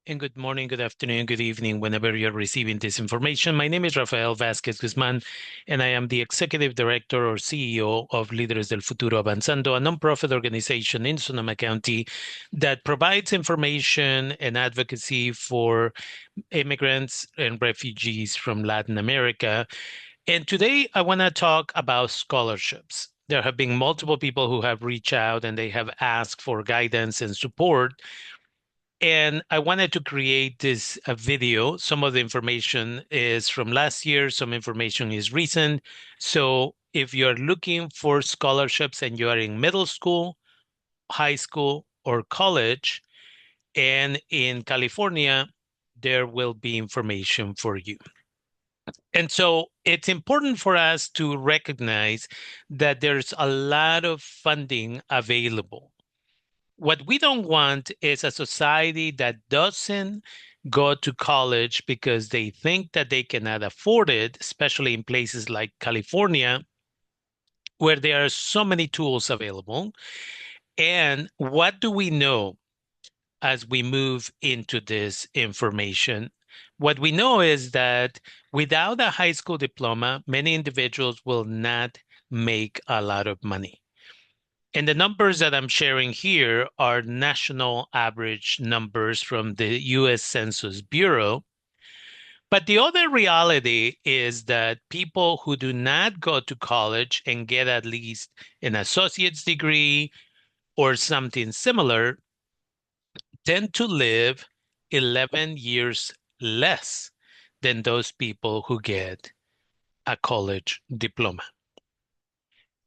And good morning, good afternoon, good evening, whenever you're receiving this information. My name is Rafael Vasquez Guzman, and I am the Executive Director or CEO of Líderes del Futuro Avanzando, a nonprofit organization in Sonoma County that provides information and advocacy for immigrants and refugees from Latin America. And today I want to talk about scholarships. There have been multiple people who have reached out and they have asked for guidance and support, and I wanted to create this video. Some of the information is from last year, some information is recent. So if you're looking for scholarships and you are in middle school, high school, or college, and in California, there will be information for you. And so it's important for us to recognize that there's a lot of funding available. What we don't want is a society that doesn't go to college because they think that they cannot afford it, especially in places like California, where there are so many tools available. And what do we know as we move into this information? What we know is that without a high school diploma, many individuals will not make a lot of money. And the numbers that I'm sharing here are national average numbers from the US Census Bureau. But the other reality is that people who do not go to college and get at least an associate's degree or something similar tend to live 11 years less than those people who get a college diploma.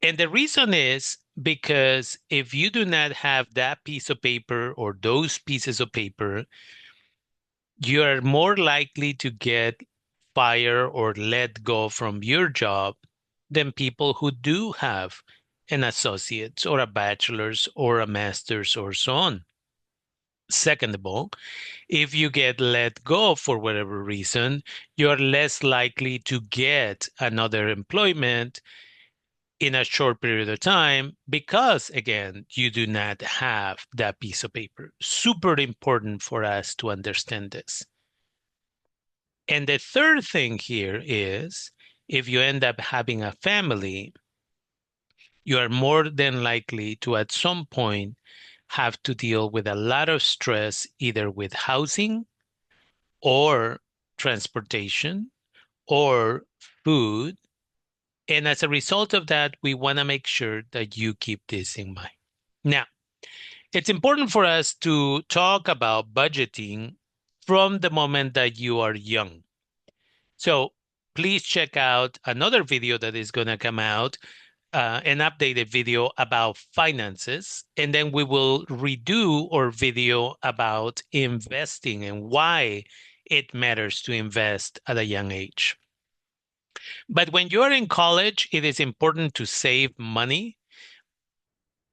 And the reason is because if you do not have that piece of paper or those pieces of paper, you are more likely to get fired or let go from your job than people who do have an associate's or a bachelor's or a master's or so on. Second of all, if you get let go for whatever reason, you're less likely to get another employment in a short period of time because, again, you do not have that piece of paper. Super important for us to understand this. And the third thing here is if you end up having a family, you are more than likely to at some point have to deal with a lot of stress, either with housing or transportation or food. And as a result of that, we want to make sure that you keep this in mind. Now, it's important for us to talk about budgeting from the moment that you are young. So please check out another video that is going to come out, an updated video about finances. And then we will redo our video about investing and why it matters to invest at a young age. But when you're in college, it is important to save money.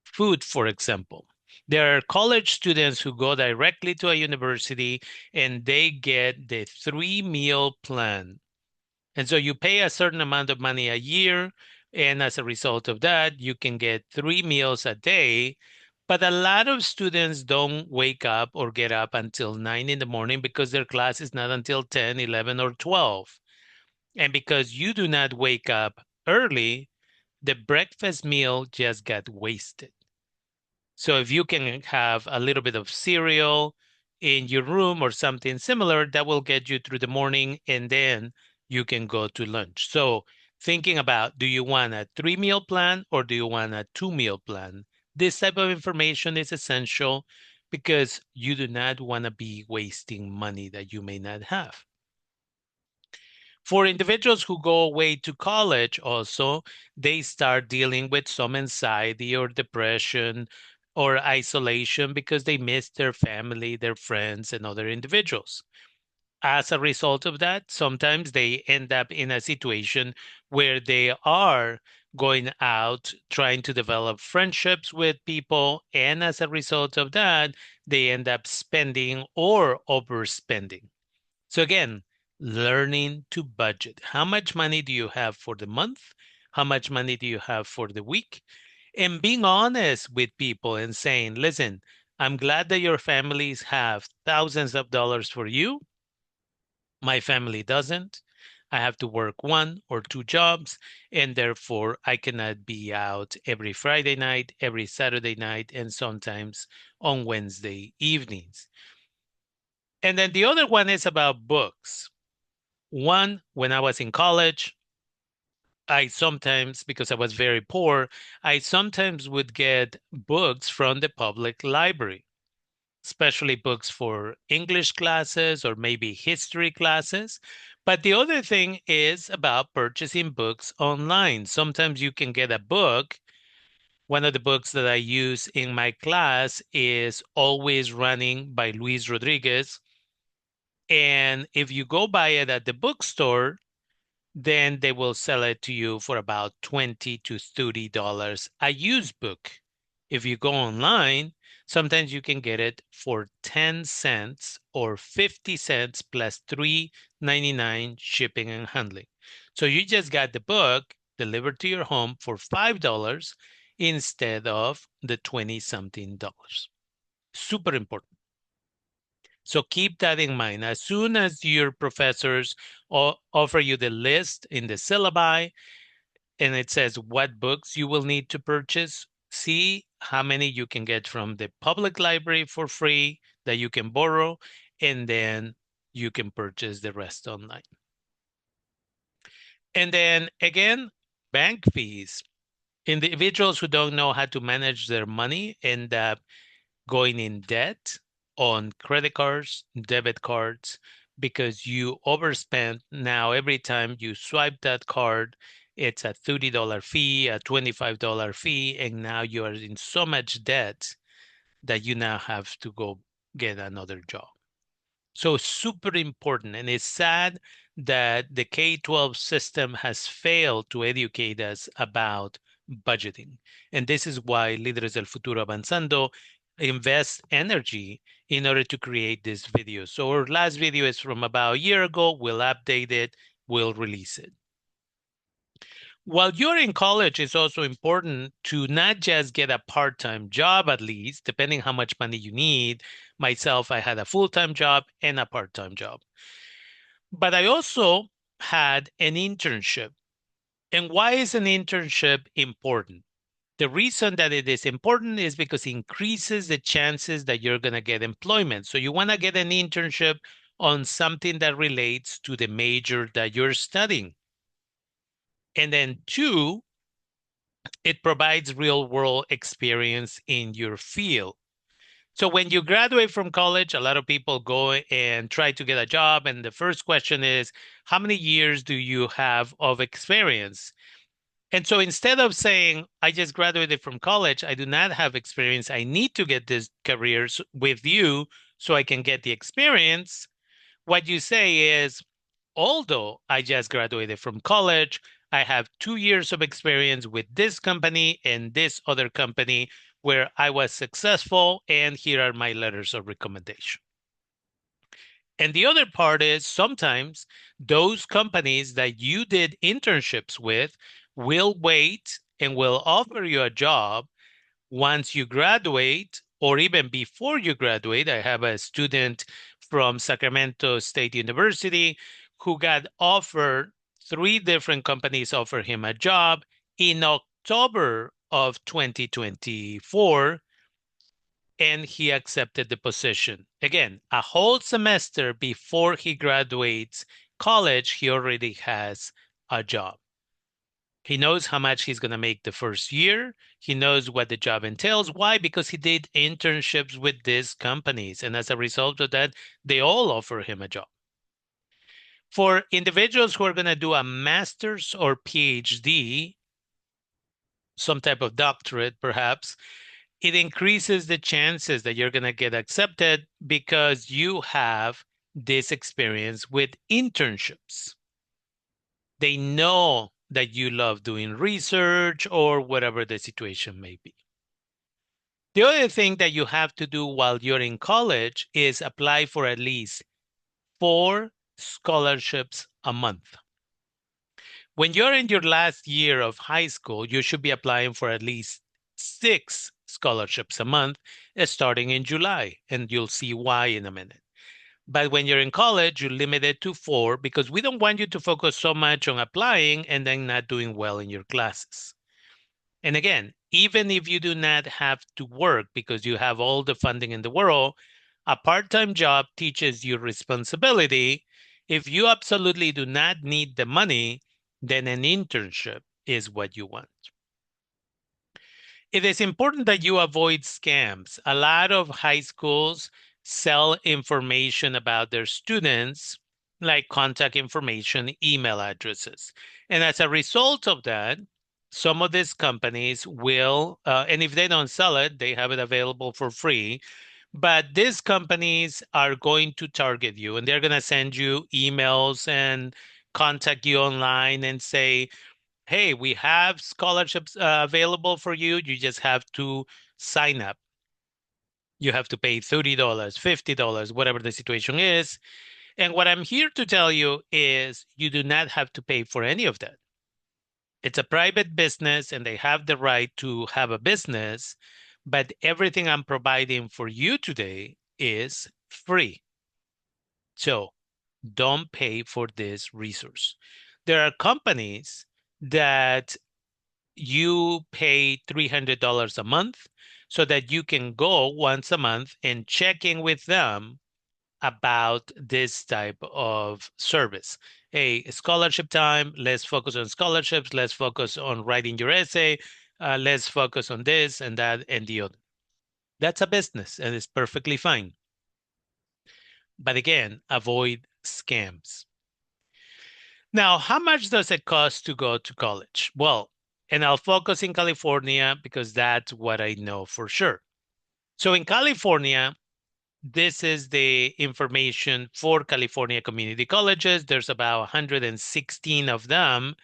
Food, for example. There are college students who go directly to a university and they get the 3-meal plan. And so you pay a certain amount of money a year. And as a result of that, you can get 3 meals a day. But a lot of students don't wake up or get up until 9 in the morning because their class is not until 10, 11, or 12. And because you do not wake up early, the breakfast meal just got wasted. So if you can have a little bit of cereal in your room or something similar, that will get you through the morning and then you can go to lunch. So thinking about, do you want a 3-meal plan or do you want a 2-meal plan? This type of information is essential because you do not want to be wasting money that you may not have. For individuals who go away to college also, they start dealing with some anxiety or depression or isolation because they miss their family, their friends, and other individuals. As a result of that, sometimes they end up in a situation where they are going out trying to develop friendships with people. And as a result of that, they end up spending or overspending. So again, learning to budget. How much money do you have for the month? How much money do you have for the week? And being honest with people and saying, listen, I'm glad that your families have thousands of dollars for you. My family doesn't. I have to work 1 or 2 jobs, and therefore I cannot be out every Friday night, every Saturday night, and sometimes on Wednesday evenings. And then the other one is about books. One, when I was in college, I sometimes, because I was very poor, I sometimes would get books from the public library, especially books for English classes or maybe history classes. But the other thing is about purchasing books online. Sometimes you can get a book. One of the books that I use in my class is Always Running by Luis Rodriguez. And if you go buy it at the bookstore, then they will sell it to you for about $20 to $30 a used book. If you go online, sometimes you can get it for 10 cents or 50 cents plus $3.99 shipping and handling. So you just got the book delivered to your home for $5 instead of the 20 something dollars. Super important. So keep that in mind. As soon as your professors offer you the list in the syllabi and it says what books you will need to purchase, see how many you can get from the public library for free that you can borrow, and then you can purchase the rest online. And then again, bank fees. Individuals who don't know how to manage their money end up going in debt on credit cards, debit cards, because you overspent. Now, every time you swipe that card, it's a $30 fee, a $25 fee, and now you are in so much debt that you now have to go get another job. So super important. And it's sad that the K-12 system has failed to educate us about budgeting. And this is why Líderes del Futuro Avanzando invest energy in order to create this video. So our last video is from about a year ago. We'll update it. We'll release it. While you're in college, it's also important to not just get a part-time job, at least, depending how much money you need. Myself, I had a full-time job and a part-time job. But I also had an internship. And why is an internship important? The reason that it is important is because it increases the chances that you're going to get employment. So you want to get an internship on something that relates to the major that you're studying. And then two, it provides real world experience in your field. So when you graduate from college, a lot of people go and try to get a job. And the first question is, how many years do you have of experience? And so instead of saying, I just graduated from college, I do not have experience, I need to get this career with you so I can get the experience, what you say is, although I just graduated from college, I have 2 years of experience with this company and this other company where I was successful, and here are my letters of recommendation. And the other part is sometimes those companies that you did internships with will wait and will offer you a job once you graduate or even before you graduate. I have a student from Sacramento State University who got offered, 3 different companies offered him a job in October of 2024, and he accepted the position. Again, a whole semester before he graduates college, he already has a job. He knows how much he's going to make the first year. He knows what the job entails. Why? Because he did internships with these companies. And as a result of that, they all offer him a job. For individuals who are going to do a master's or PhD, some type of doctorate perhaps, it increases the chances that you're going to get accepted because you have this experience with internships. They know that you love doing research or whatever the situation may be. The other thing that you have to do while you're in college is apply for at least 4 scholarships a month. When you're in your last year of high school, you should be applying for at least 6 scholarships a month, starting in July, and you'll see why in a minute. But when you're in college, you limit it to 4 because we don't want you to focus so much on applying and then not doing well in your classes. And again, even if you do not have to work because you have all the funding in the world, a part-time job teaches you responsibility. If you absolutely do not need the money, then an internship is what you want. It is important that you avoid scams. A lot of high schools sell information about their students, like contact information, email addresses. And as a result of that, some of these companies will, and if they don't sell it, they have it available for free. But these companies are going to target you and they're going to send you emails and contact you online and say, hey, we have scholarships available for you. You just have to sign up. You have to pay $30, $50, whatever the situation is. And what I'm here to tell you is you do not have to pay for any of that. It's a private business and they have the right to have a business, but everything I'm providing for you today is free. So don't pay for this resource. There are companies that you pay $300 a month so that you can go once a month and check in with them about this type of service. Hey, scholarship time, let's focus on scholarships, let's focus on writing your essay, let's focus on this and that and the other. That's a business and it's perfectly fine. But again, avoid scams. Now, how much does it cost to go to college? Well, and I'll focus in California because that's what I know for sure. So in California, this is the information for California community colleges. There's about 116 of them.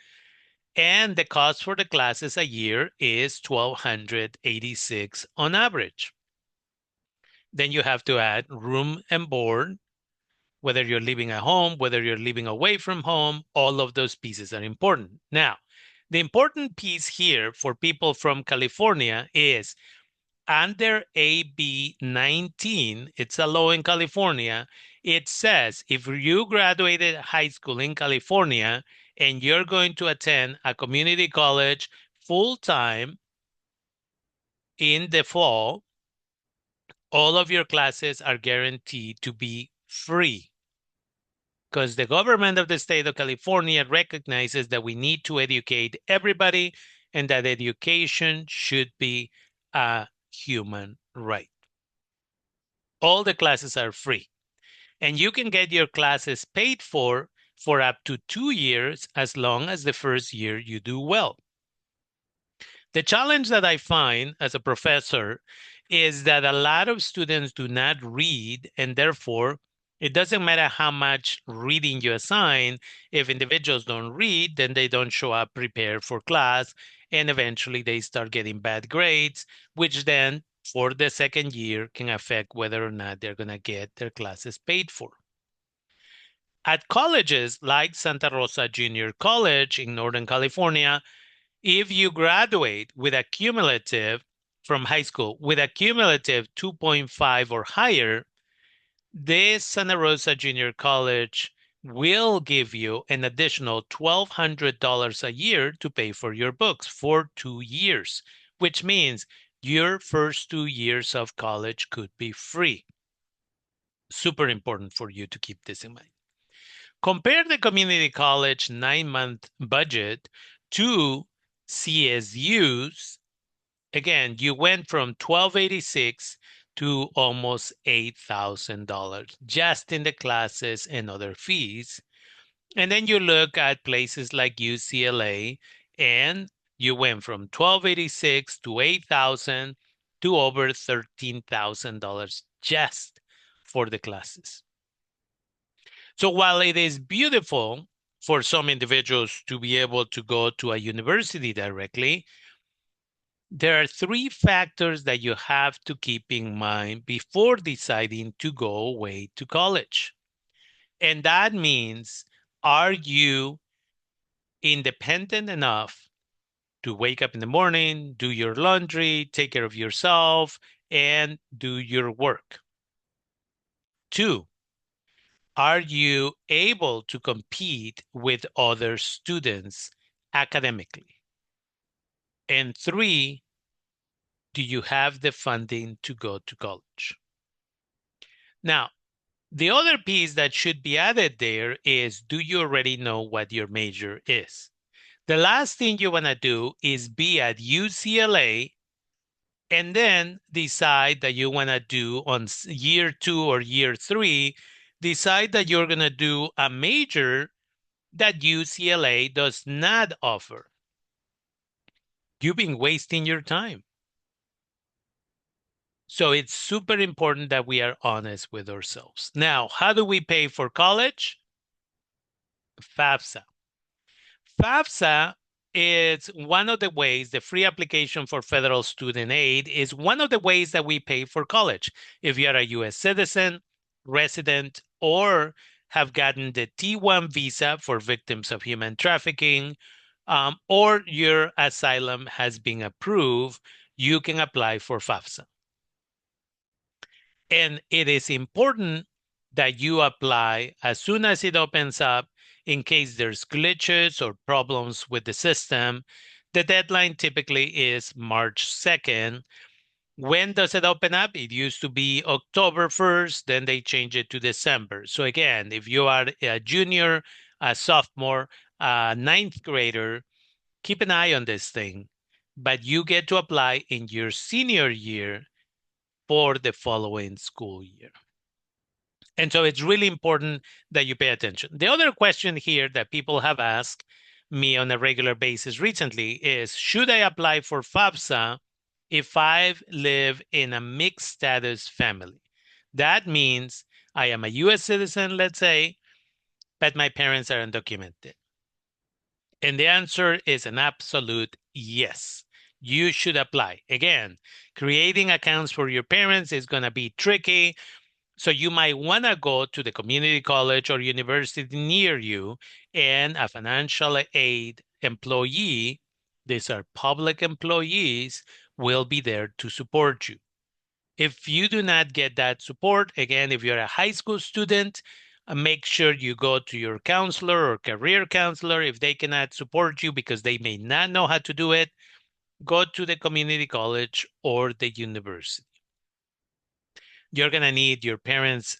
And the cost for the classes a year is $1,286 on average. Then you have to add room and board, whether you're living at home, whether you're living away from home, all of those pieces are important. Now, the important piece here for people from California is under AB 19, it's a law in California, it says if you graduated high school in California and you're going to attend a community college full-time in the fall, all of your classes are guaranteed to be free because the government of the state of California recognizes that we need to educate everybody and that education should be a human right. All the classes are free. And you can get your classes paid for up to 2 years as long as the first year you do well. The challenge that I find as a professor is that a lot of students do not read, and therefore it doesn't matter how much reading you assign. If individuals don't read, then they don't show up prepared for class, and eventually they start getting bad grades, which then for the second year can affect whether or not they're going to get their classes paid for. At colleges like Santa Rosa Junior College in Northern California, if you graduate with a cumulative from high school with a cumulative 2.5 or higher, this Santa Rosa Junior College will give you an additional $1,200 a year to pay for your books for 2 years, which means your first 2 years of college could be free. Super important for you to keep this in mind. Compare the community college 9-month budget to CSU's. Again, you went from $1,286 to almost $8,000 just in the classes and other fees. And then you look at places like UCLA, and you went from $1,286 to $8,000 to over $13,000 just for the classes. So while it is beautiful for some individuals to be able to go to a university directly, there are 3 factors that you have to keep in mind before deciding to go away to college. And that means, are you independent enough to wake up in the morning, do your laundry, take care of yourself, and do your work. 2, are you able to compete with other students academically? And 3, do you have the funding to go to college? Now, the other piece that should be added there is, do you already know what your major is? The last thing you want to do is be at UCLA and then decide that you want to do on year 2 or year 3, decide that you're going to do a major that UCLA does not offer. You've been wasting your time. So it's super important that we are honest with ourselves. Now, how do we pay for college? FAFSA. FAFSA is one of the ways, the free application for federal student aid is one of the ways that we pay for college. If you are a US citizen, resident, or have gotten the T1 visa for victims of human trafficking, or your asylum has been approved, you can apply for FAFSA. And it is important that you apply as soon as it opens up in case there's glitches or problems with the system. The deadline typically is March 2nd. When does it open up? It used to be October 1st, then they changed it to December. So again, if you are a junior, a sophomore, a ninth grader, keep an eye on this thing, but you get to apply in your senior year for the following school year. And so it's really important that you pay attention. The other question here that people have asked me on a regular basis recently is, should I apply for FAFSA if I live in a mixed status family? That means I am a US citizen, let's say, but my parents are undocumented. And the answer is an absolute yes. You should apply. Again, creating accounts for your parents is going to be tricky. So you might want to go to the community college or university near you, and a financial aid employee, these are public employees, will be there to support you. If you do not get that support, again, if you're a high school student, make sure you go to your counselor or career counselor. If they cannot support you because they may not know how to do it, go to the community college or the university. You're going to need your parents'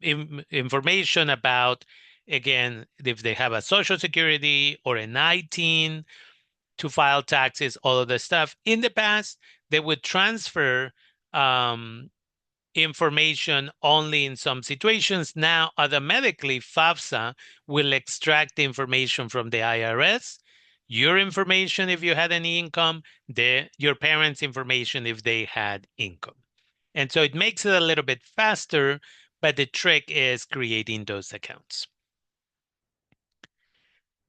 information about, again, if they have a social security or an I-10 to file taxes, all of the stuff. In the past, they would transfer information only in some situations. Now, automatically, FAFSA will extract the information from the IRS, your information if you had any income, your parents' information if they had income. And so it makes it a little bit faster, but the trick is creating those accounts.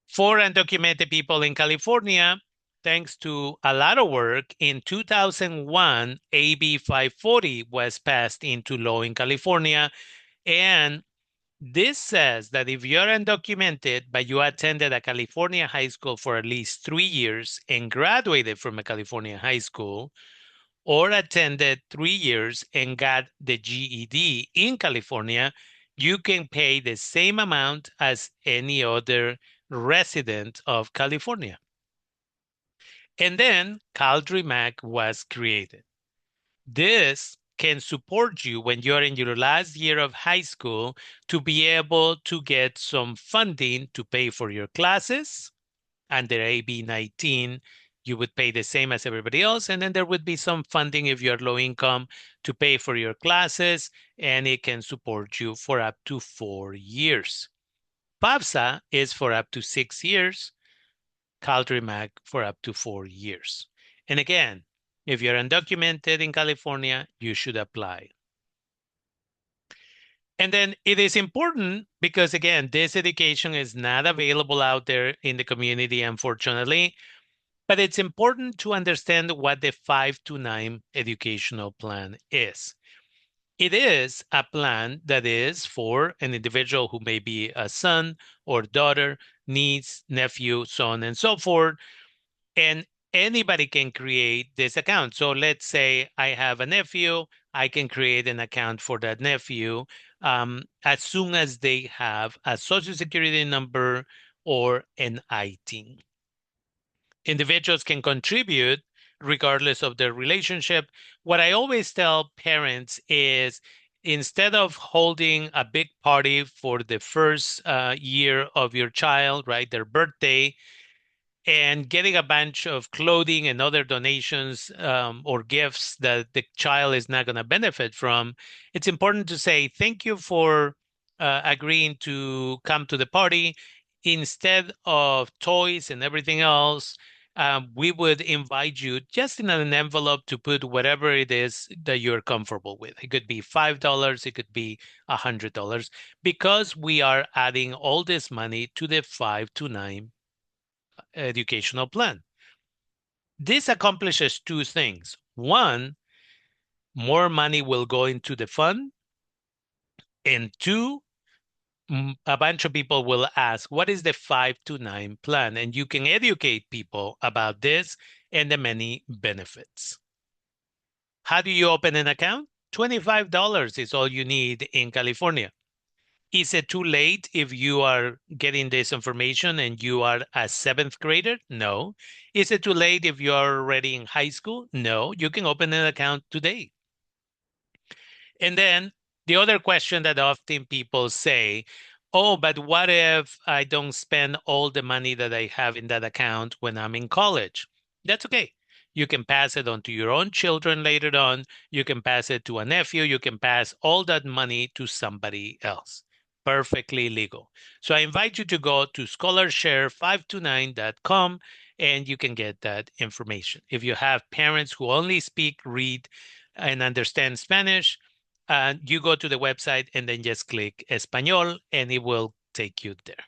For undocumented people in California, thanks to a lot of work, in 2001, AB 540 was passed into law in California. And this says that if you're undocumented, but you attended a California high school for at least 3 years and graduated from a California high school, or attended 3 years and got the GED in California, you can pay the same amount as any other resident of California. And then CalDreamAct was created. This can support you when you're in your last year of high school to be able to get some funding to pay for your classes. Under AB 19, you would pay the same as everybody else. And then there would be some funding if you're low income to pay for your classes, and it can support you for up to 4 years. FAFSA is for up to 6 years, CalDreamAct for up to 4 years. And again, if you're undocumented in California, you should apply. And then it is important because, again, this education is not available out there in the community, unfortunately. But it's important to understand what the 529 educational plan is. It is a plan that is for an individual who may be a son or daughter, niece, nephew, so on and so forth, And anybody can create this account. So let's say I have a nephew, I can create an account for that nephew as soon as they have a social security number or an IT. Individuals can contribute regardless of their relationship. What I always tell parents is instead of holding a big party for the first year of your child, right, their birthday, and getting a bunch of clothing and other donations or gifts that the child is not going to benefit from, it's important to say thank you for agreeing to come to the party. Instead of toys and everything else, we would invite you just in an envelope to put whatever it is that you're comfortable with. It could be $5, it could be $100, because we are adding all this money to the 529 educational plan. This accomplishes two things. One, more money will go into the fund. And two, a bunch of people will ask, what is the 529 plan? And you can educate people about this and the many benefits. How do you open an account? $25 is all you need in California. Is it too late if you are getting this information and you are a seventh grader? No. Is it too late if you are already in high school? No. You can open an account today. And then the other question that often people say, oh, but what if I don't spend all the money that I have in that account when I'm in college? That's okay. You can pass it on to your own children later on. You can pass it to a nephew. You can pass all that money to somebody else. Perfectly legal. So I invite you to go to scholarshare529.com and you can get that information. If you have parents who only speak, read, and understand Spanish, you go to the website and then just click Español and it will take you there.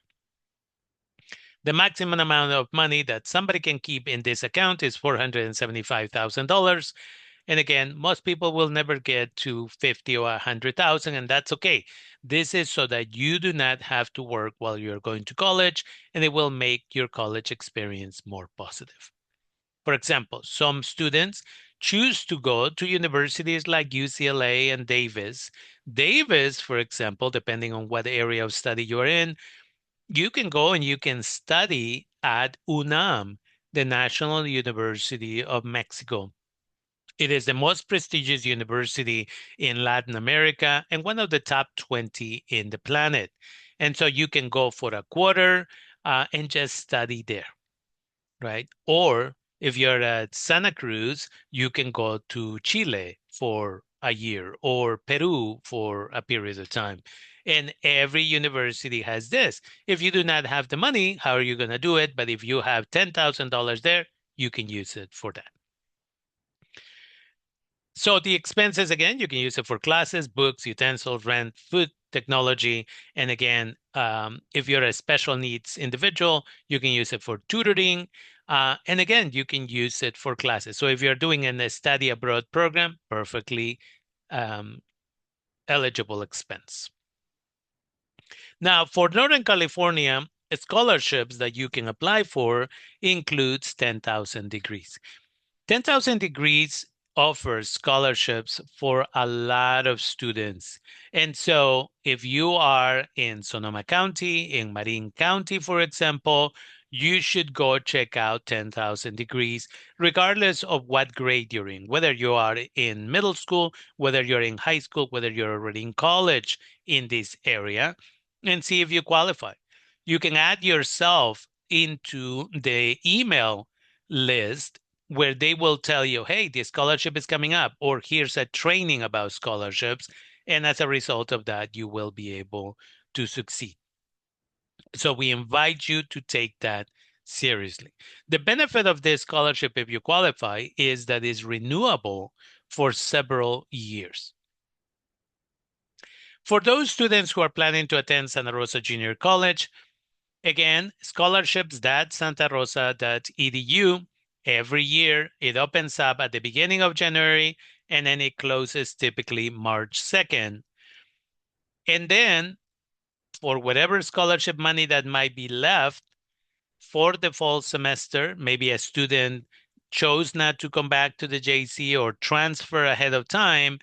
The maximum amount of money that somebody can keep in this account is $475,000. And again, most people will never get to 50 or 100,000, and that's okay. This is so that you do not have to work while you're going to college, and it will make your college experience more positive. For example, some students choose to go to universities like UCLA and Davis. Davis, for example, depending on what area of study you're in, you can go and you can study at UNAM, the National University of Mexico. It is the most prestigious university in Latin America and one of the top 20 in the planet. And so you can go for a quarter and just study there, right? Or if you're at Santa Cruz, you can go to Chile for a year or Peru for a period of time. And every university has this. If you do not have the money, how are you going to do it? But if you have $10,000 there, you can use it for that. So the expenses, again, you can use it for classes, books, utensils, rent, food, technology. And again, if you're a special needs individual, you can use it for tutoring. And again, you can use it for classes. So if you're doing a study abroad program, perfectly eligible expense. Now, for Northern California, scholarships that you can apply for includes 10,000 degrees. 10,000 degrees offers scholarships for a lot of students. And so if you are in Sonoma County, in Marin County, for example, you should go check out 10,000 degrees, regardless of what grade you're in, whether you are in middle school, whether you're in high school, whether you're already in college in this area, and see if you qualify. You can add yourself into the email list where they will tell you, hey, the scholarship is coming up, or here's a training about scholarships. And as a result of that, you will be able to succeed. So we invite you to take that seriously. The benefit of this scholarship, if you qualify, is that it's renewable for several years. For those students who are planning to attend Santa Rosa Junior College, again, scholarships.santarosa.edu. Every year, it opens up at the beginning of January, and then it closes typically March 2nd. And then, for whatever scholarship money that might be left, for the fall semester. Maybe a student chose not to come back to the JC or transfer ahead of time.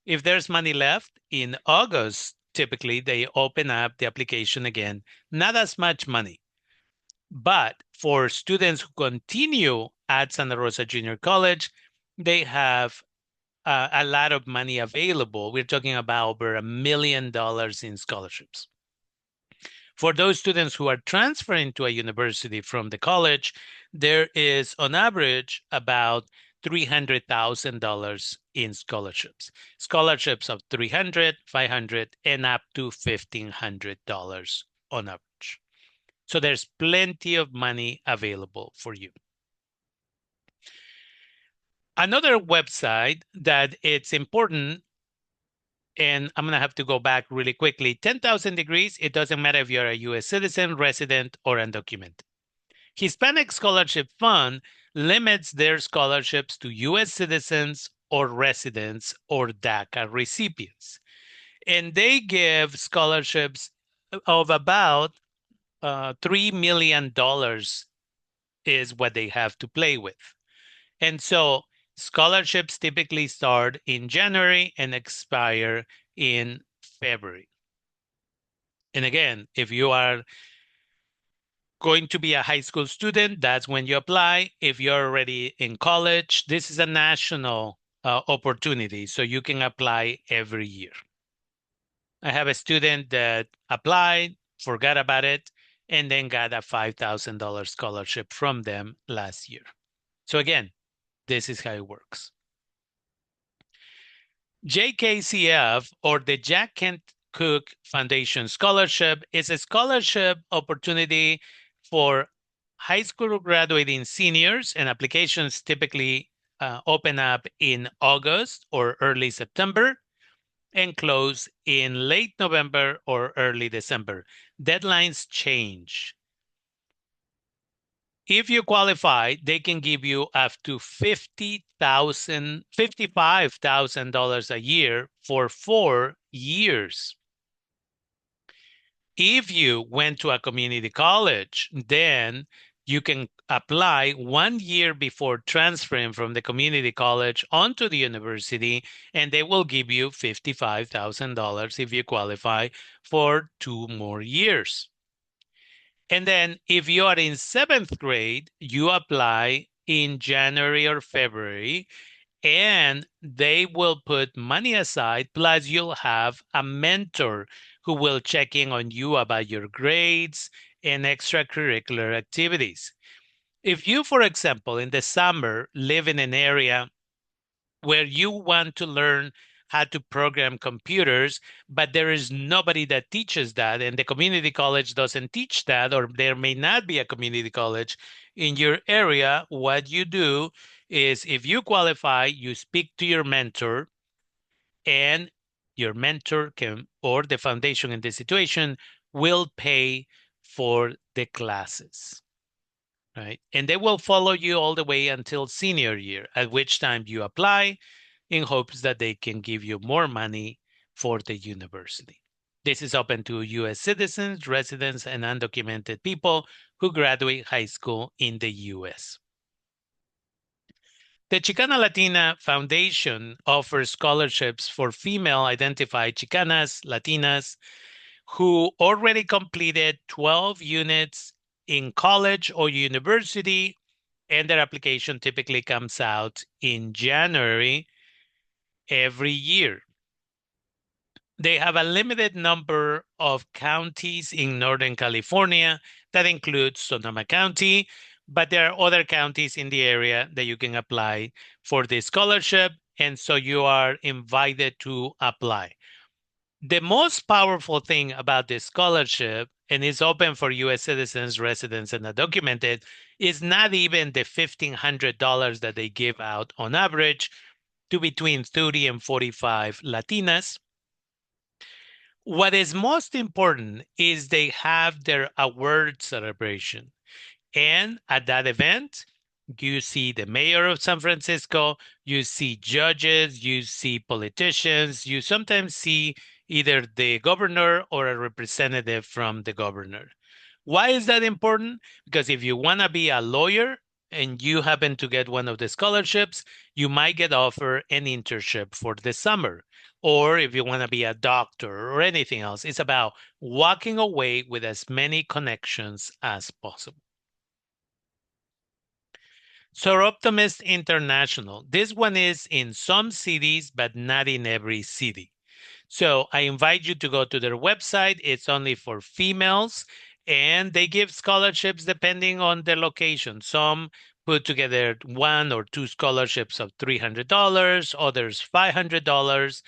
If there's money left in August, typically they open up the application again. Not as much money, but for students who continue at Santa Rosa Junior College, they have a lot of money available. We're talking about over $1 million in scholarships. For those students who are transferring to a university from the college, there is on average about $300,000 in scholarships. Scholarships of $300, $500, and up to $1,500 on average. So there's plenty of money available for you. Another website that it's important, and I'm going to have to go back really quickly, 10,000 Degrees, it doesn't matter if you're a U.S. citizen, resident, or undocumented. Hispanic Scholarship Fund limits their scholarships to U.S. citizens or residents or DACA recipients. And they give scholarships of about $3 million is what they have to play with. And so scholarships typically start in January and expire in February. And again, if you are going to be a high school student, that's when you apply. If you're already in college, this is a national opportunity, so you can apply every year. I have a student that applied, forgot about it, and then got a $5,000 scholarship from them last year. So again, this is how it works. JKCF, or the Jack Kent Cooke Foundation Scholarship, is a scholarship opportunity for high school graduating seniors, and applications typically open up in August or early September and close in late November or early December. Deadlines change. If you qualify, they can give you up to $55,000 a year for 4 years. If you went to a community college, then you can apply 1 year before transferring from the community college onto the university, and they will give you $55,000 if you qualify for 2 more years. And then if you are in 7th grade, you apply in January or February, and they will put money aside, plus you'll have a mentor who will check in on you about your grades and extracurricular activities. If you, for example, in the summer live in an area where you want to learn how to program computers, but there is nobody that teaches that, and the community college doesn't teach that, or there may not be a community college in your area, what you do is, if you qualify, you speak to your mentor, and your mentor can, or the foundation in this situation, will pay for the classes, right? And they will follow you all the way until senior year, at which time you apply in hopes that they can give you more money for the university. This is open to U.S. citizens, residents, and undocumented people who graduate high school in the U.S. The Chicana Latina Foundation offers scholarships for female identified Chicanas, Latinas, who already completed 12 units in college or university, and their application typically comes out in January every year. They have a limited number of counties in Northern California that includes Sonoma County, but there are other counties in the area that you can apply for this scholarship, and so you are invited to apply. The most powerful thing about this scholarship, and it's open for U.S. citizens, residents, and undocumented, is not even the $1,500 that they give out on average to between 30 and 45 Latinas. What is most important is they have their award celebration. And at that event, you see the mayor of San Francisco, you see judges, you see politicians, you sometimes see either the governor or a representative from the governor. Why is that important? Because if you want to be a lawyer and you happen to get one of the scholarships, you might get offered an internship for the summer. Or if you want to be a doctor or anything else, it's about walking away with as many connections as possible. Soroptimist International. This one is in some cities, but not in every city. So I invite you to go to their website. It's only for females, and they give scholarships depending on the location. Some put together one or two scholarships of $300, others $500.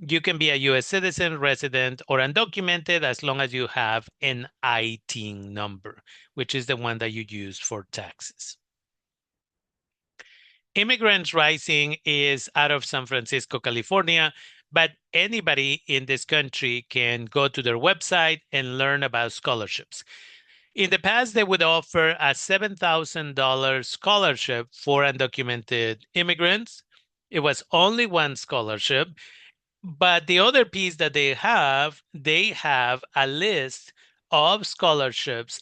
You can be a U.S. citizen, resident, or undocumented as long as you have an ITIN number, which is the one that you use for taxes. Immigrants Rising is out of San Francisco, California, but anybody in this country can go to their website and learn about scholarships. In the past, they would offer a $7,000 scholarship for undocumented immigrants. It was only one scholarship, but the other piece that they have a list of scholarships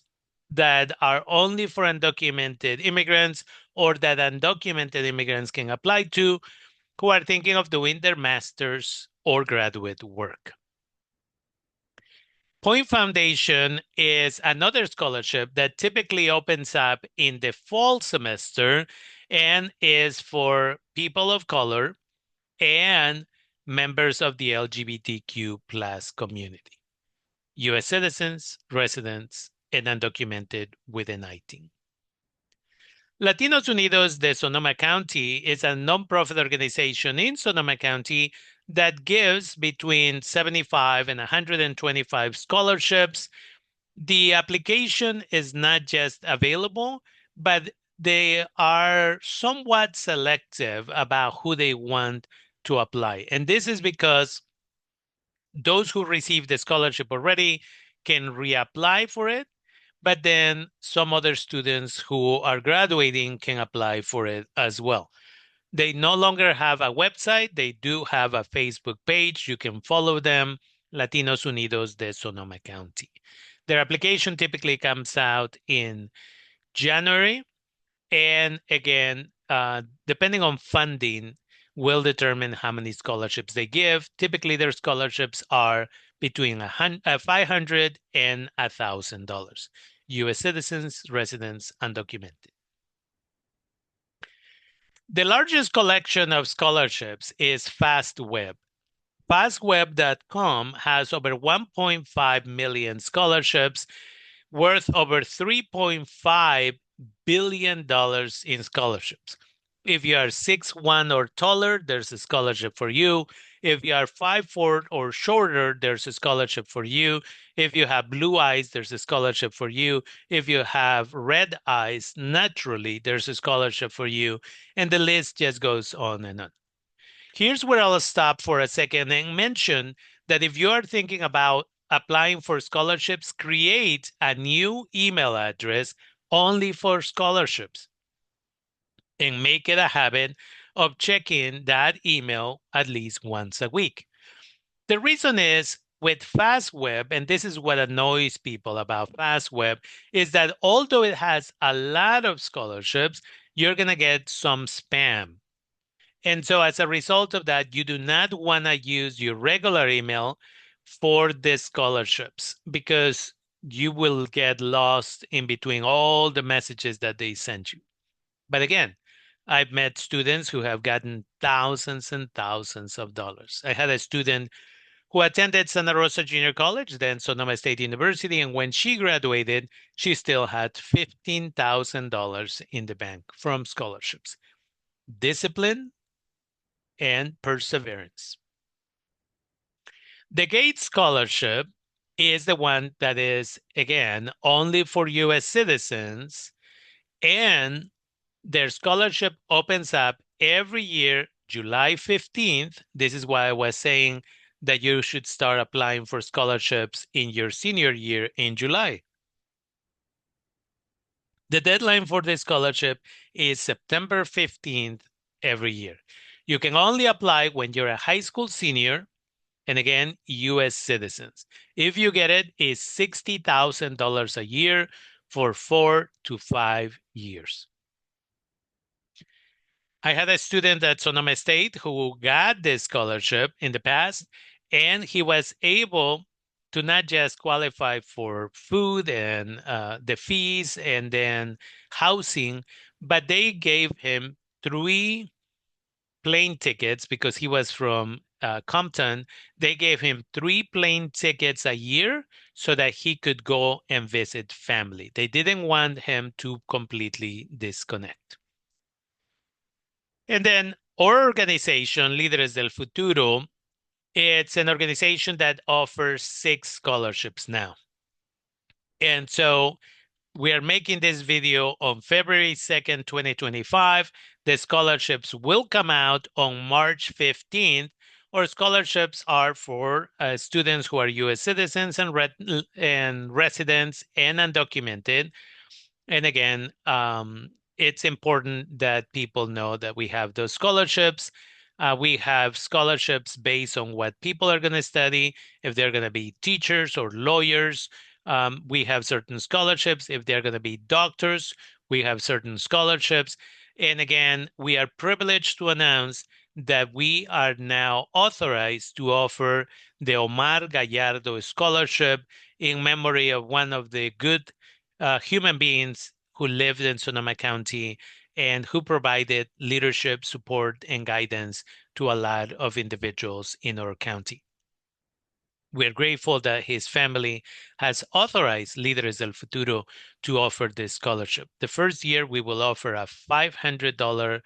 that are only for undocumented immigrants or that undocumented immigrants can apply to who are thinking of doing their master's or graduate work. Point Foundation is another scholarship that typically opens up in the fall semester and is for people of color and members of the LGBTQ plus community, U.S. citizens, residents, and undocumented with an ITIN. Latinos Unidos de Sonoma County is a nonprofit organization in Sonoma County that gives between 75 and 125 scholarships. The application is not just available, but they are somewhat selective about who they want to apply. And this is because those who receive the scholarship already can reapply for it, but then some other students who are graduating can apply for it as well. They no longer have a website. They do have a Facebook page. You can follow them, Latinos Unidos de Sonoma County. Their application typically comes out in January. And again, depending on funding, will determine how many scholarships they give. Typically, their scholarships are between $500 and $1,000. U.S. citizens, residents, undocumented. The largest collection of scholarships is FastWeb. FastWeb.com has over 1.5 million scholarships worth over $3.5 billion in scholarships. If you are 6'1" or taller, there's a scholarship for you. If you are 5'4" or shorter, there's a scholarship for you. If you have blue eyes, there's a scholarship for you. If you have red eyes, naturally, there's a scholarship for you. And the list just goes on and on. Here's where I'll stop for a second and mention that if you are thinking about applying for scholarships, create a new email address only for scholarships and make it a habit of checking that email at least once a week. The reason is with FastWeb, and this is what annoys people about FastWeb, is that although it has a lot of scholarships, you're going to get some spam. And so as a result of that, you do not want to use your regular email for the scholarships because you will get lost in between all the messages that they send you. But again, I've met students who have gotten thousands and thousands of dollars. I had a student who attended Santa Rosa Junior College, then Sonoma State University, and when she graduated, she still had $15,000 in the bank from scholarships. Discipline and perseverance. The Gates Scholarship is the one that is, again, only for U.S. citizens, and their scholarship opens up every year, July 15th. This is why I was saying that you should start applying for scholarships in your senior year in July. The deadline for the scholarship is September 15th every year. You can only apply when you're a high school senior And again, US citizens. If you get it, it's $60,000 a year for 4 to 5 years. I had a student at Sonoma State who got this scholarship in the past, and he was able to not just qualify for food and the fees and then housing, but they gave him 3 plane tickets because he was from Compton. They gave him 3 plane tickets a year so that he could go and visit family. They didn't want him to completely disconnect. And then our organization, Líderes del Futuro, it's an organization that offers 6 scholarships now. And so we are making this video on February 2nd, 2025. The scholarships will come out on March 15th. Our scholarships are for students who are U.S. citizens and residents and undocumented. And again, it's important that people know that we have those scholarships. We have scholarships based on what people are going to study, if they're going to be teachers or lawyers. We have certain scholarships. If they're going to be doctors, we have certain scholarships. And again, we are privileged to announce that we are now authorized to offer the Omar Gallardo Scholarship in memory of one of the good human beings who lived in Sonoma County and who provided leadership, support, and guidance to a lot of individuals in our county. We're grateful that his family has authorized Líderes del Futuro to offer this scholarship. The first year, we will offer a $500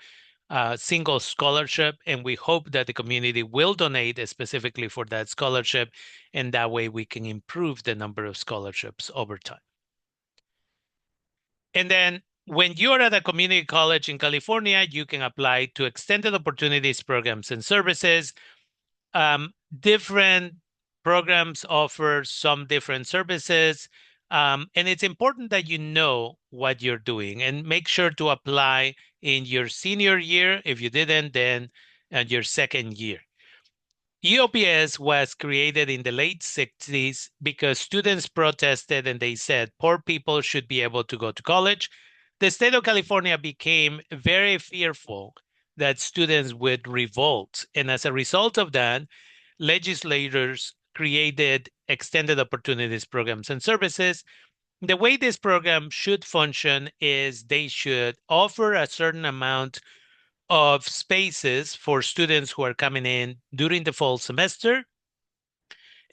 single scholarship, and we hope that the community will donate specifically for that scholarship, and that way we can improve the number of scholarships over time. And then when you're at a community college in California, you can apply to extended opportunities programs and services. Different programs offer some different services. And it's important that you know what you're doing and make sure to apply in your senior year. If you didn't, then your second year. EOPS was created in the late 60s because students protested and they said poor people should be able to go to college. The state of California became very fearful that students would revolt. And as a result of that, legislators created extended opportunities programs and services. The way this program should function is they should offer a certain amount of spaces for students who are coming in during the fall semester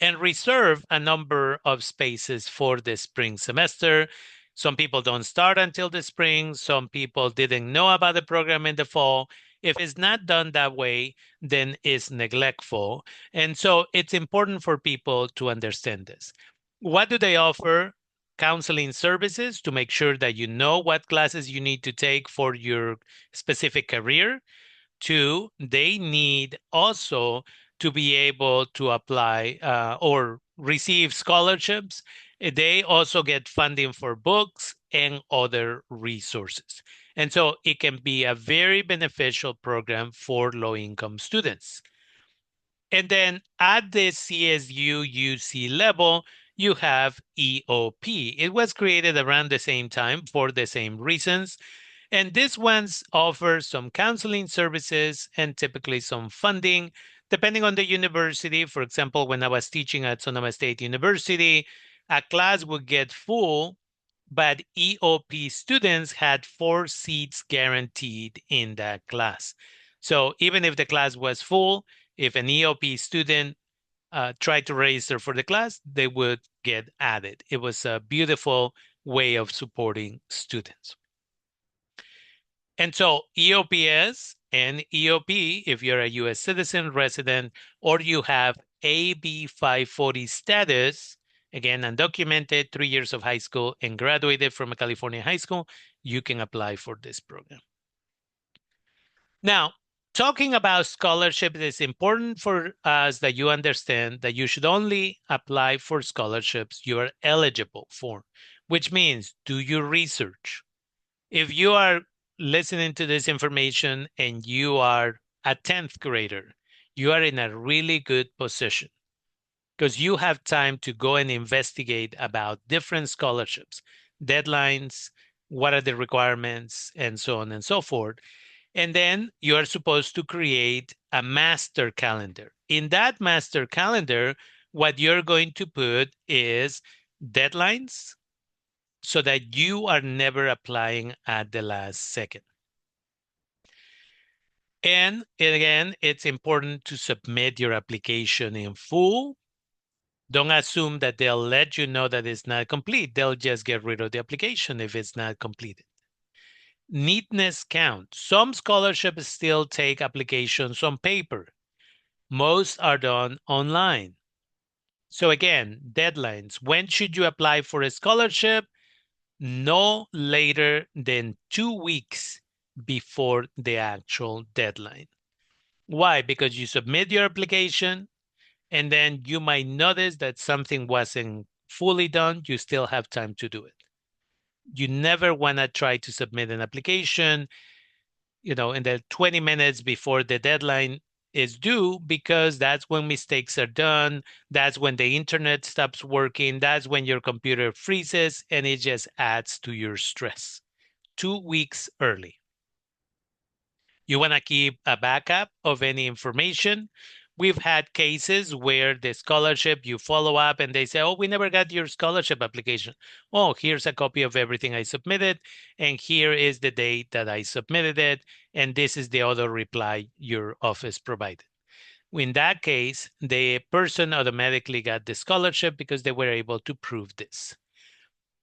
and reserve a number of spaces for the spring semester. Some people don't start until the spring. Some people didn't know about the program in the fall. If it's not done that way, then it's neglectful. And so it's important for people to understand this. What do they offer? Counseling services to make sure that you know what classes you need to take for your specific career. 2, they need also to be able to apply or receive scholarships. They also get funding for books and other resources. And so it can be a very beneficial program for low-income students. And then at the CSU UC level, you have EOP. It was created around the same time for the same reasons. And this ones offer some counseling services and typically some funding, depending on the university. For example, when I was teaching at Sonoma State University, a class would get full, but EOP students had 4 seats guaranteed in that class. So even if the class was full, if an EOP student tried to register for the class, they would get added. It was a beautiful way of supporting students. And so EOPS and EOP, if you're a U.S. citizen, resident, or you have AB 540 status, again, undocumented, 3 years of high school, and graduated from a California high school, you can apply for this program. Now, talking about scholarships, it's important for us that you understand that you should only apply for scholarships you are eligible for, which means do your research. If you are listening to this information and you are a 10th grader, you are in a really good position because you have time to go and investigate about different scholarships, deadlines, what are the requirements, and so on and so forth. And then you are supposed to create a master calendar. In that master calendar, what you're going to put is deadlines so that you are never applying at the last second. And again, it's important to submit your application in full. Don't assume that they'll let you know that it's not complete. They'll just get rid of the application if it's not completed. Neatness count. Some scholarships still take applications on paper. Most are done online. So again, deadlines. When should you apply for a scholarship? No later than 2 weeks before the actual deadline. Why? Because you submit your application and then you might notice that something wasn't fully done. You still have time to do it. You never want to try to submit an application, in the 20 minutes before the deadline is due, because that's when mistakes are done. That's when the internet stops working. That's when your computer freezes and it just adds to your stress. 2 weeks early. You want to keep a backup of any information. We've had cases where the scholarship, you follow up and they say, oh, we never got your scholarship application. Oh, here's a copy of everything I submitted. And here is the date that I submitted it. And this is the other reply your office provided. In that case, the person automatically got the scholarship because they were able to prove this.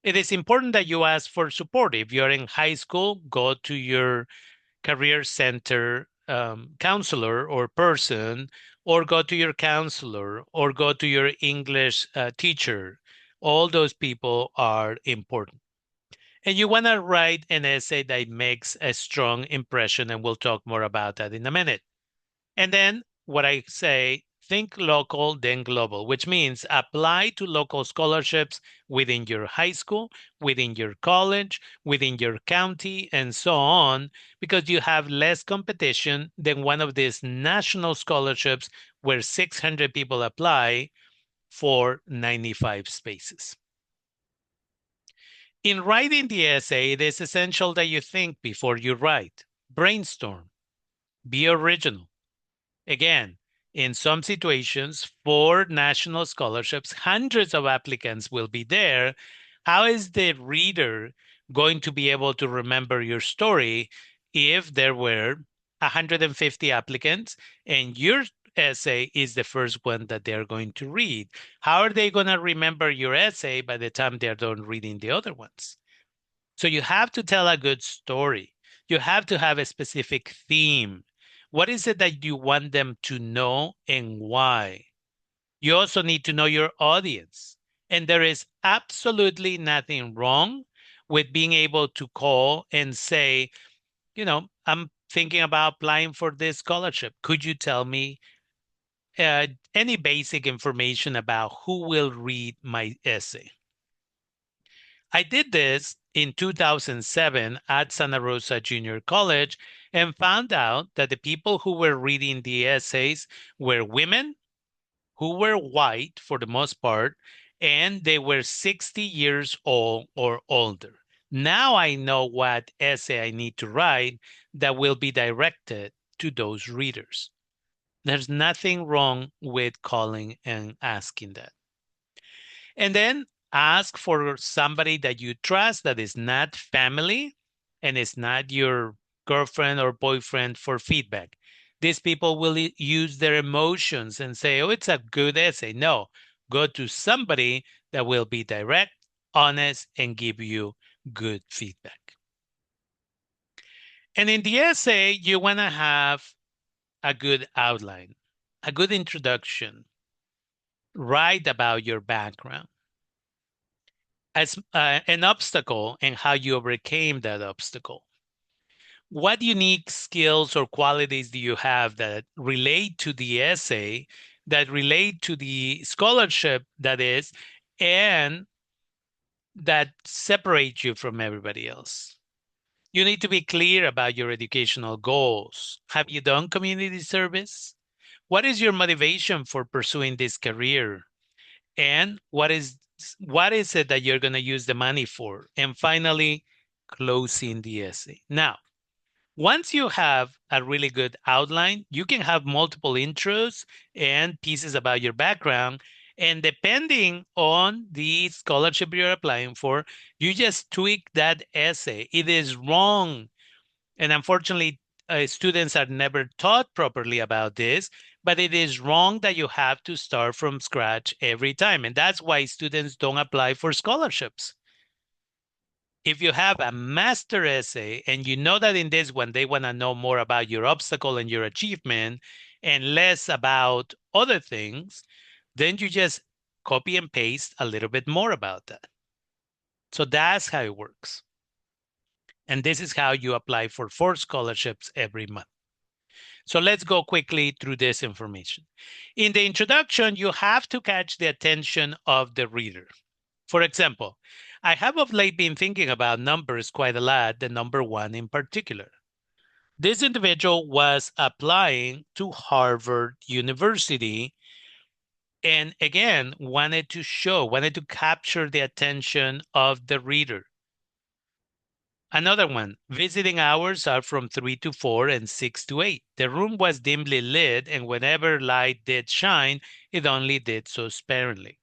It is important that you ask for support. If you're in high school, go to your career center counselor or person, or go to your counselor, or go to your English teacher. All those people are important. And you want to write an essay that makes a strong impression, and we'll talk more about that in a minute. And then what I say, think local, then global, which means apply to local scholarships within your high school, within your college, within your county, and so on, because you have less competition than one of these national scholarships where 600 people apply for 95 spaces. In writing the essay, it is essential that you think before you write. Brainstorm. Be original. Again, in some situations, for national scholarships, hundreds of applicants will be there. How is the reader going to be able to remember your story if there were 150 applicants and your essay is the first one that they're going to read? How are they going to remember your essay by the time they're done reading the other ones? So you have to tell a good story. You have to have a specific theme. What is it that you want them to know and why? You also need to know your audience. And there is absolutely nothing wrong with being able to call and say, I'm thinking about applying for this scholarship. Could you tell me any basic information about who will read my essay? I did this in 2007 at Santa Rosa Junior College and found out that the people who were reading the essays were women who were white for the most part, and they were 60 years old or older. Now I know what essay I need to write that will be directed to those readers. There's nothing wrong with calling and asking that. And then ask for somebody that you trust that is not family and is not your girlfriend or boyfriend for feedback. These people will use their emotions and say, oh, it's a good essay. No, go to somebody that will be direct, honest, and give you good feedback. And in the essay, you want to have a good outline, a good introduction, write about your background as an obstacle and how you overcame that obstacle. What unique skills or qualities do you have that relate to the essay, that relate to the scholarship that is, and that separate you from everybody else? You need to be clear about your educational goals. Have you done community service? What is your motivation for pursuing this career? And what is it that you're going to use the money for? And finally, closing the essay. Now, once you have a really good outline, you can have multiple intros and pieces about your background. And depending on the scholarship you're applying for, you just tweak that essay. It is wrong. And unfortunately, students are never taught properly about this, but it is wrong that you have to start from scratch every time. And that's why students don't apply for scholarships. If you have a master essay and you know that in this one they want to know more about your obstacle and your achievement and less about other things, then you just copy and paste a little bit more about that. So that's how it works. And this is how you apply for 4 scholarships every month. So let's go quickly through this information. In the introduction, you have to catch the attention of the reader. For example, I have of late been thinking about numbers quite a lot, the number 1 in particular. This individual was applying to Harvard University and again wanted to capture the attention of the reader. Another one, visiting hours are from 3 to 4 and 6 to 8. The room was dimly lit, and whenever light did shine, it only did so sparingly.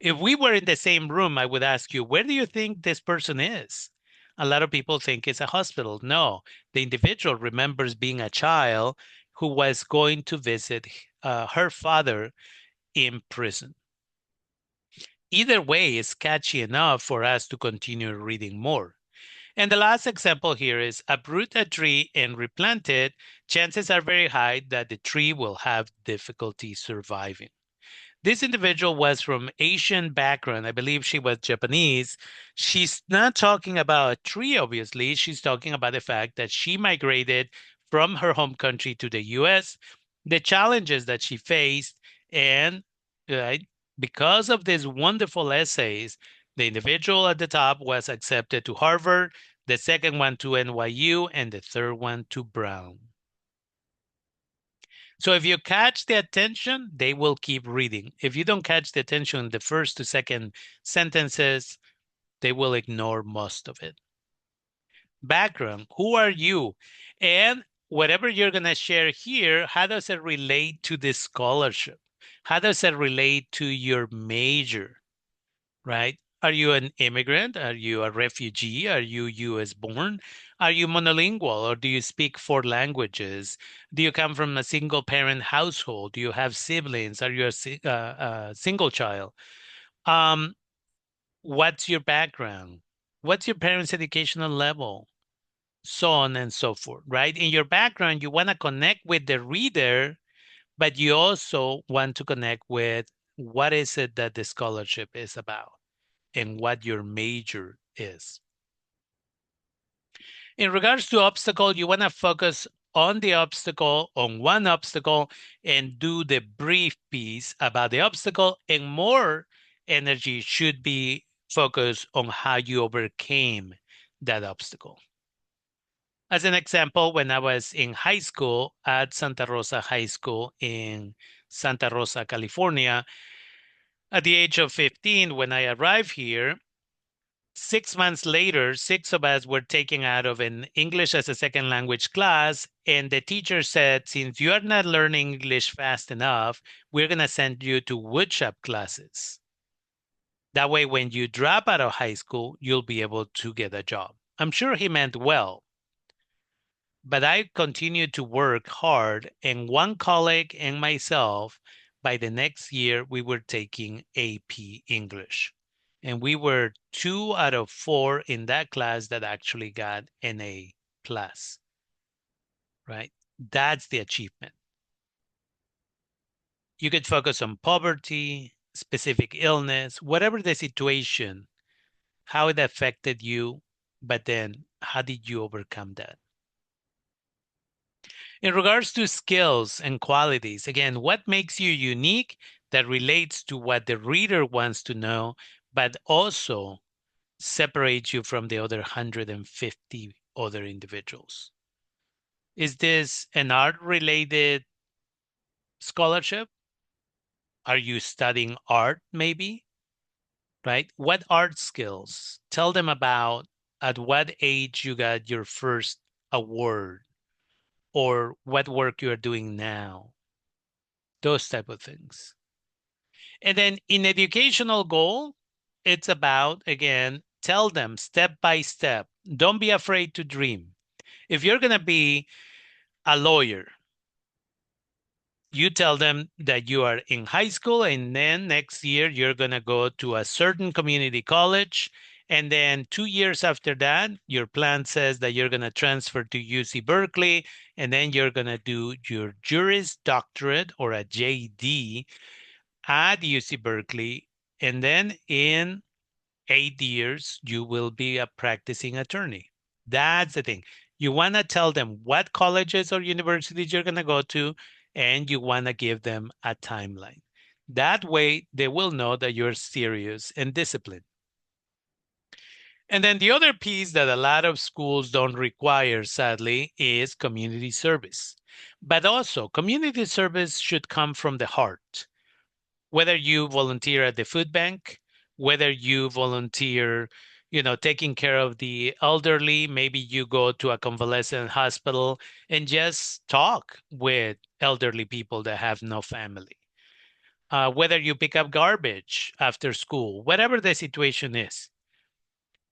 If we were in the same room, I would ask you, where do you think this person is? A lot of people think it's a hospital. No, the individual remembers being a child who was going to visit her father in prison. Either way is catchy enough for us to continue reading more. And the last example here is uproot a tree and replant it. Chances are very high that the tree will have difficulty surviving. This individual was from Asian background. I believe she was Japanese. She's not talking about a tree, obviously. She's talking about the fact that she migrated from her home country to the US, the challenges that she faced, and right, because of these wonderful essays, the individual at the top was accepted to Harvard, the second one to NYU, and the third one to Brown. So if you catch the attention, they will keep reading. If you don't catch the attention in the first to second sentences, they will ignore most of it. Background, who are you? And whatever you're going to share here, how does it relate to the scholarship? How does it relate to your major, right? Are you an immigrant? Are you a refugee? Are you US born? Are you monolingual or do you speak 4 languages? Do you come from a single parent household? Do you have siblings? Are you a single child? Um, what's your background? What's your parents' educational level? So on and so forth, right? In your background, you want to connect with the reader, but you also want to connect with what is it that the scholarship is about and what your major is. In regards to obstacle, you want to focus on the obstacle, on one obstacle, and do the brief piece about the obstacle, and more energy should be focused on how you overcame that obstacle. As an example, when I was in high school at Santa Rosa High School in Santa Rosa, California, at the age of 15, when I arrived here, 6 months later, 6 of us were taken out of an English as a second language class. And the teacher said, since you are not learning English fast enough, we're going to send you to woodshop classes. That way, when you drop out of high school, you'll be able to get a job. I'm sure he meant well, but I continued to work hard. And one colleague and myself, by the next year, we were taking AP English. And we were 2 out of 4 in that class that actually got an A plus, right? That's the achievement. You could focus on poverty, specific illness, whatever the situation, how it affected you, but then how did you overcome that? In regards to skills and qualities, again, what makes you unique that relates to what the reader wants to know, but also separates you from the other 150 other individuals? Is this an art related scholarship? Are you studying art maybe? Right? What art skills? Tell them about at what age you got your first award or what work you're doing now. Those type of things. And then in educational goal, it's about, again, tell them step by step. Don't be afraid to dream. If you're going to be a lawyer, you tell them that you are in high school and then next year you're going to go to a certain community college. And then 2 years after that, your plan says that you're going to transfer to UC Berkeley and then you're going to do your Juris Doctorate or a JD at UC Berkeley. And then in 8 years, you will be a practicing attorney. That's the thing. You want to tell them what colleges or universities you're going to go to, and you want to give them a timeline. That way, they will know that you're serious and disciplined. And then the other piece that a lot of schools don't require, sadly, is community service. But also, community service should come from the heart. Whether you volunteer at the food bank, whether you volunteer, taking care of the elderly, maybe you go to a convalescent hospital and just talk with elderly people that have no family. Whether you pick up garbage after school, whatever the situation is,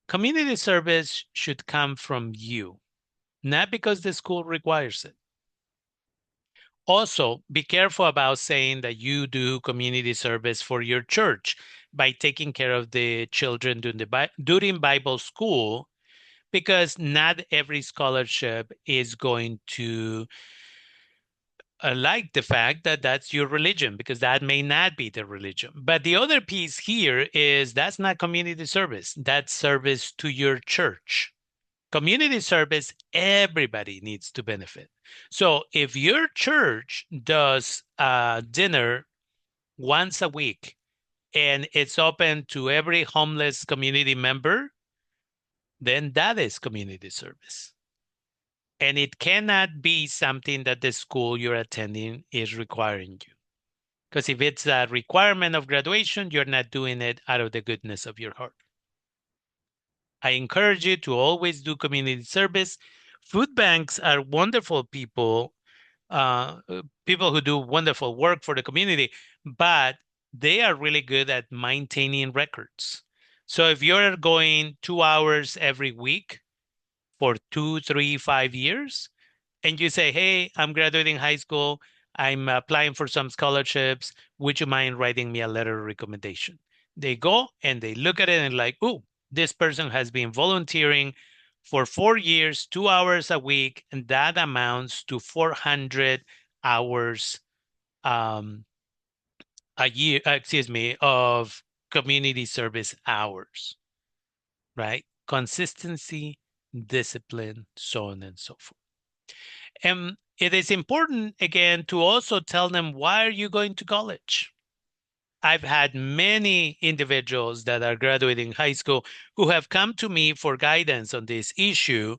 community service should come from you, not because the school requires it. Also, be careful about saying that you do community service for your church by taking care of the children during Bible school, because not every scholarship is going to like the fact that that's your religion, because that may not be the religion. But the other piece here is that's not community service, that's service to your church. Community service, everybody needs to benefit. So if your church does dinner once a week and it's open to every homeless community member, then that is community service. And it cannot be something that the school you're attending is requiring you. Because if it's a requirement of graduation, you're not doing it out of the goodness of your heart. I encourage you to always do community service. Food banks are wonderful people who do wonderful work for the community, but they are really good at maintaining records. So if you're going 2 hours every week for 2, 3, 5 years, and you say, hey, I'm graduating high school, I'm applying for some scholarships, would you mind writing me a letter of recommendation? They go and they look at it and like, oh, this person has been volunteering for 4 years, 2 hours a week, and that amounts to 400 hours a year, of community service hours, right? Consistency, discipline, so on and so forth. And it is important, again, to also tell them, why are you going to college? I've had many individuals that are graduating high school who have come to me for guidance on this issue.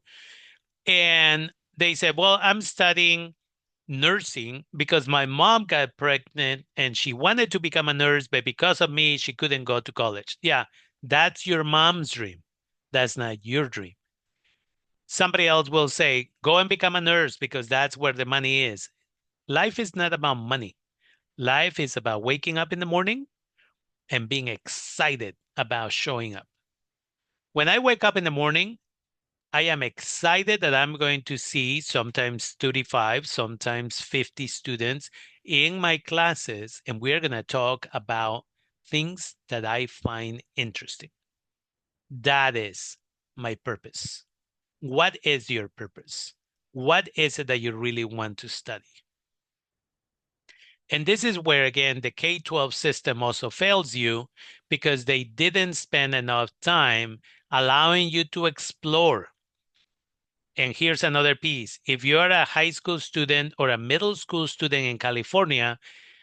And they said, well, I'm studying nursing because my mom got pregnant and she wanted to become a nurse, but because of me, she couldn't go to college. Yeah, that's your mom's dream. That's not your dream. Somebody else will say, go and become a nurse because that's where the money is. Life is not about money. Life is about waking up in the morning and being excited about showing up. When I wake up in the morning, I am excited that I'm going to see sometimes 35, sometimes 50 students in my classes, and we're going to talk about things that I find interesting. That is my purpose. What is your purpose? What is it that you really want to study? And this is where, again, the K-12 system also fails you because they didn't spend enough time allowing you to explore. And here's another piece. If you're a high school student or a middle school student in California,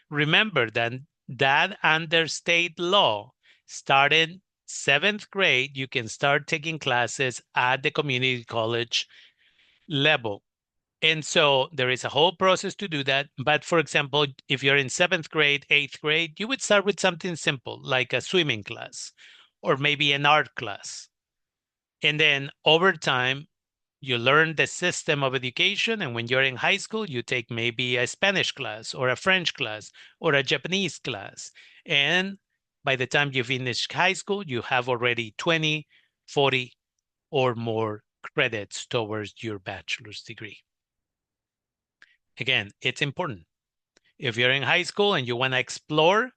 remember that under state law, starting seventh grade, you can start taking classes at the community college level. And so there is a whole process to do that. But for example, if you're in 7th grade, 8th grade, you would start with something simple like a swimming class or maybe an art class. And then over time, you learn the system of education. And when you're in high school, you take maybe a Spanish class or a French class or a Japanese class. And by the time you finish high school, you have already 20, 40 or more credits towards your bachelor's degree. Again, it's important. If you're in high school and you want to explore,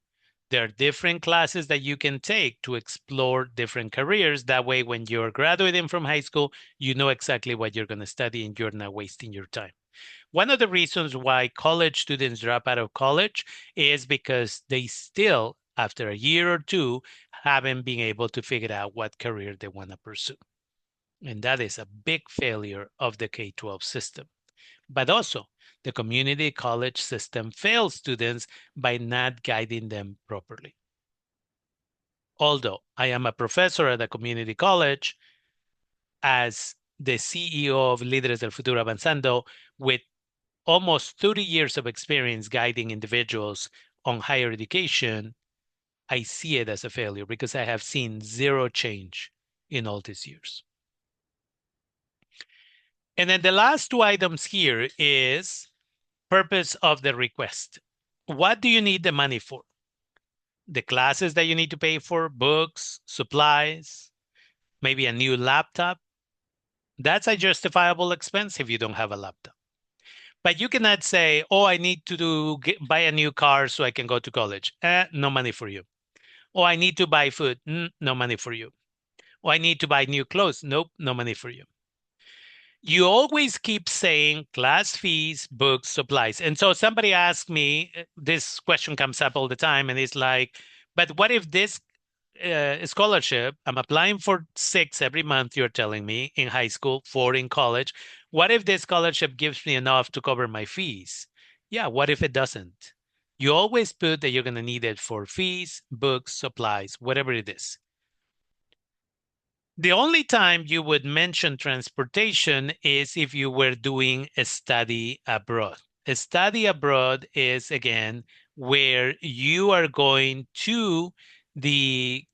there are different classes that you can take to explore different careers. That way, when you're graduating from high school, you know exactly what you're going to study and you're not wasting your time. One of the reasons why college students drop out of college is because they still, after a year or two, haven't been able to figure out what career they want to pursue. And that is a big failure of the K-12 system. But also, the community college system fails students by not guiding them properly. Although I am a professor at a community college, as the CEO of Líderes del Futuro Avanzando, with almost 30 years of experience guiding individuals on higher education, I see it as a failure because I have seen zero change in all these years. And then the last two items here is purpose of the request. What do you need the money for? The classes that you need to pay for, books, supplies, maybe a new laptop. That's a justifiable expense if you don't have a laptop. But you cannot say, oh, I need to buy a new car so I can go to college. No money for you. Oh, I need to buy food. No money for you. Oh, I need to buy new clothes. Nope, no money for you. You always keep saying class fees, books, supplies. And so somebody asked me, this question comes up all the time, and it's like, but what if this scholarship, I'm applying for 6 every month, you're telling me, in high school, 4 in college. What if this scholarship gives me enough to cover my fees? Yeah, what if it doesn't? You always put that you're going to need it for fees, books, supplies, whatever it is. The only time you would mention transportation is if you were doing a study abroad. A study abroad is, again, where you are going to the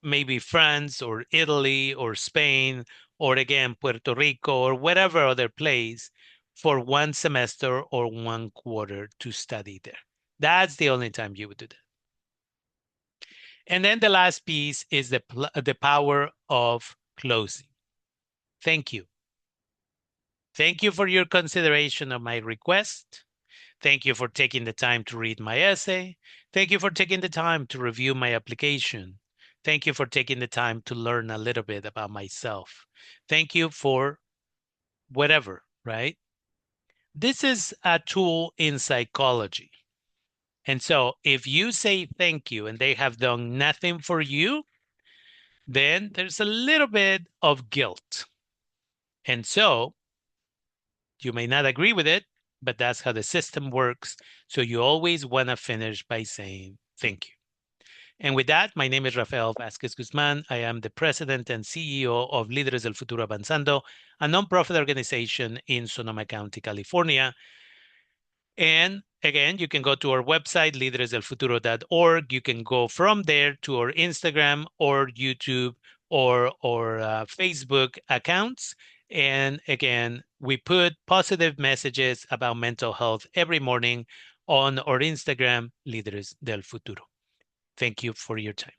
maybe France or Italy or Spain or again Puerto Rico or whatever other place for 1 semester or 1 quarter to study there. That's the only time you would do that. And then the last piece is the power of closing. Thank you. Thank you for your consideration of my request. Thank you for taking the time to read my essay. Thank you for taking the time to review my application. Thank you for taking the time to learn a little bit about myself. Thank you for whatever, right? This is a tool in psychology. And so if you say thank you and they have done nothing for you, then there's a little bit of guilt. And so you may not agree with it, but that's how the system works. So you always want to finish by saying thank you. And with that, my name is Rafael Vasquez Guzman. I am the president and CEO of Líderes del Futuro Avanzando, a nonprofit organization in Sonoma County, California. And again, you can go to our website, lideresdelfuturo.org. You can go from there to our Instagram or YouTube or Facebook accounts. And again, we put positive messages about mental health every morning on our Instagram, Líderes del Futuro. Thank you for your time.